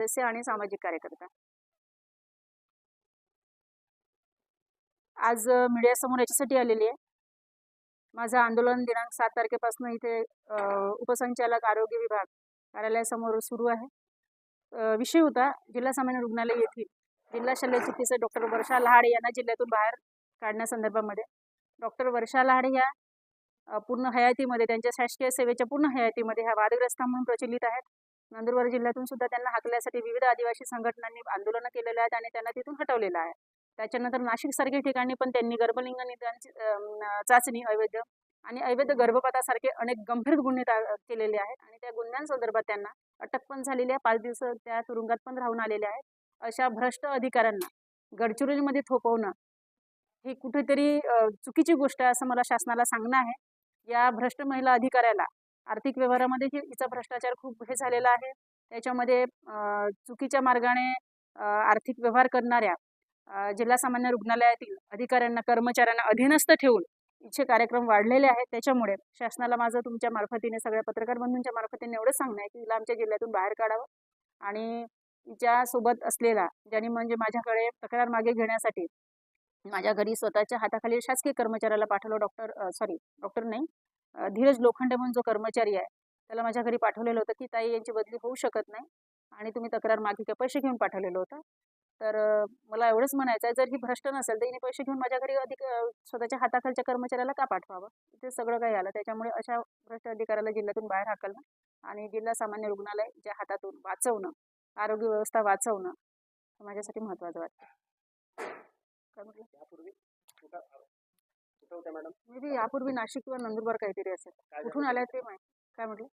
सदस्य आणि सामाजिक कार्यकर्ता। आज मीडियासमोर याच्यासाठी आलेली आहे। माझं आंदोलन दिनांक 7 तारखेपासून इथे उपसंचालक आरोग्य विभाग कार्यालयासमोर सुरू आहे। विषय होता जिल्हा सामान्य रुग्णालय येथील जिल्हा शल्य चिकित्सक डॉक्टर वर्षा लहाडे यांना जिल्ह्यातून बाहेर काढण्यासंदर्भामध्ये डॉक्टर वर्षा लहाडे ह्या पूर्ण हयातीमध्ये त्यांच्या शासकीय सेवेच्या पूर्ण हयातीमध्ये ह्या वादग्रस्त म्हणून प्रचलित आहेत। नंदुरबार जिल्ह्यातून सुद्धा त्यांना हाकलण्यासाठी विविध आदिवासी संघटनांनी आंदोलन केलेले आहेत आणि त्यांना तिथून हटवलेलं आहे। त्याच्यानंतर नाशिक सारख्या ठिकाणी पण त्यांनी गर्भलिंग निदान चाचणी अवैध गर्भपातासारखे अनेक गंभीर गुन्हे केलेले आहेत आणि त्या गुन्ह्यांसंदर्भात त्यांना अटक पण झालेली आहे। 5 दिवस त्या तुरुंगात पण राहून आलेले आहेत। अशा भ्रष्ट अधिकाऱ्यांना गडचिरोलीमध्ये थोपवणं ही कुठेतरी चुकीची गोष्ट आहे असं मला शासनाला सांगणं आहे। या भ्रष्ट महिला अधिकाऱ्याला आर्थिक व्यवहारामध्ये हिचा भ्रष्टाचार खूप हे झालेला आहे। त्याच्यामध्ये चुकीच्या मार्गाने आर्थिक व्यवहार करणाऱ्या जिल्हा सामान्य रुग्णालयातील अधिकाऱ्यांना कर्मचाऱ्यांना अधीनस्थ ठेवून इच्छे कार्यक्रम वाढलेले आहेत। त्याच्यामुळे शासनाला माझं तुमच्या मार्फतीने सगळ्या पत्रकार बंधूंच्या मार्फतीने एवढंच सांगणं आहे की हिला आमच्या जिल्ह्यातून बाहेर काढावं आणि तिच्या सोबत असलेला ज्यांनी म्हणजे माझ्याकडे तक्रार मागे घेण्यासाठी माझ्या घरी स्वतःच्या हाताखाली शासकीय कर्मचाऱ्याला पाठवलं। डॉक्टर नाही धीरज लोखंडे म्हणून जो कर्मचारी आहे त्याला माझ्या घरी पाठवलेलं होतं की ताई यांची बदली होऊ शकत नाही आणि तुम्ही तक्रार मागे का पैसे घेऊन पाठवलेलं होतं। तर मला एवढंच म्हणायचं आहे जर ही भ्रष्ट नसेल तर हिने पैसे घेऊन माझ्या घरी स्वतःच्या हाताखालच्या कर्मचाऱ्याला का पाठवावं। ते सगळं काही आलं। त्याच्यामुळे अशा भ्रष्ट अधिकाऱ्याला जिल्ह्यातून बाहेर हाकलणं आणि जिल्हा सामान्य रुग्णालय ज्या हातातून वाचवणं आरोग्य व्यवस्था वाचवणं माझ्यासाठी महत्त्वाचं वाटतं। काय म्हटलं मी यापूर्वी नाशिक किंवा नंदुरबार काहीतरी असेल कुठून आलाय ते माहिती काय म्हटलं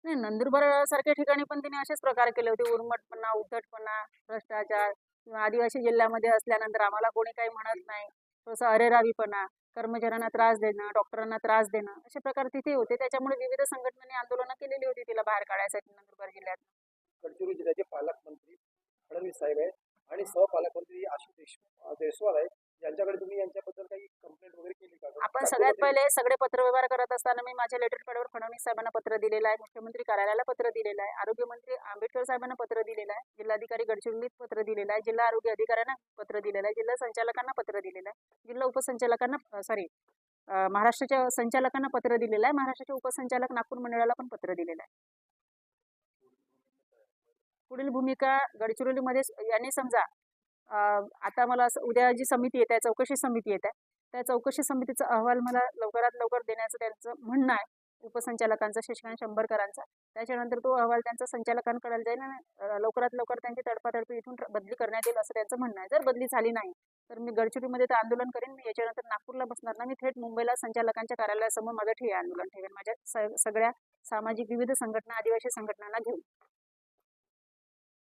नाही नंदुरबार सारख्या ठिकाणी पण तिने असेच प्रकार केले होते। उर्मटपणा उद्धटपणा भ्रष्टाचार किंवा आदिवासी जिल्ह्यामध्ये असल्यानंतर आम्हाला कोणी काही म्हणत नाही थोडंसं अरेरावीपणा कर्मचाऱ्यांना त्रास देणं डॉक्टरांना त्रास देणं असे प्रकार तिथे होते। त्याच्यामुळे विविध संघटनांनी आंदोलनं केलेली होती तिला बाहेर काढायसाठी नंदुरबार जिल्ह्यात। गडचिरोली जिल्ह्याचे पालकमंत्री फडणवीस साहेब आहे आणि सहपालकमंत्री आशुतोष देशवाल आहे यांच्याकडे तुम्ही यांच्याबद्दल काही कंप्लेंट वगैरे केली का? आपण सगळ्यात पहिले सगळे पत्रव्यवहार करत असताना मी माझ्या लेटर पॅडवर फडणवीस साहेबांना पत्र दिलेलं आहे। मुख्यमंत्री कार्यालयाला पत्र दिलेलं आहे। आरोग्यमंत्री आंबेडकर साहेबांना पत्र दिलेलं आहे। जिल्हाधिकारी गडचिरोलीत पत्र दिलेलं आहे। जिल्हा आरोग्य अधिकाऱ्यांना पत्र दिलेलं आहे। जिल्हा संचालकांना पत्र दिलेलं आहे। जिल्हा उपसंचालकांना महाराष्ट्राच्या संचालकांना पत्र दिलेलं आहे। महाराष्ट्राचे उपसंचालक नागपूर मंडळाला पण पत्र दिलेलं आहे। पुढील भूमिका गडचिरोलीमध्ये यांनी समजा आता मला उद्या जी समिती येते चौकशी समिती येते त्या चौकशी समितीचा अहवाल मला लवकरात लवकर देण्याचं त्यांचं म्हणणं आहे। उपसंचालकांचा शशिकांत शंभरकरांचा त्याच्यानंतर तो अहवाल त्यांचा संचालकांकडे जाईल आणि लवकरात लवकर त्यांची तडपातडपी इथून बदली करण्यात येईल असं त्यांचं म्हणणं आहे। जर बदली झाली नाही तर मी गडचिरोलीमध्ये तर आंदोलन करेन। मी याच्यानंतर नागपूरला बसणार ना मी थेट मुंबईला संचालकांच्या कार्यालयासमोर माझं ठिय्या आंदोलन ठेवेन माझ्या सगळ्या सामाजिक विविध संघटना आदिवासी संघटनांना घेऊन।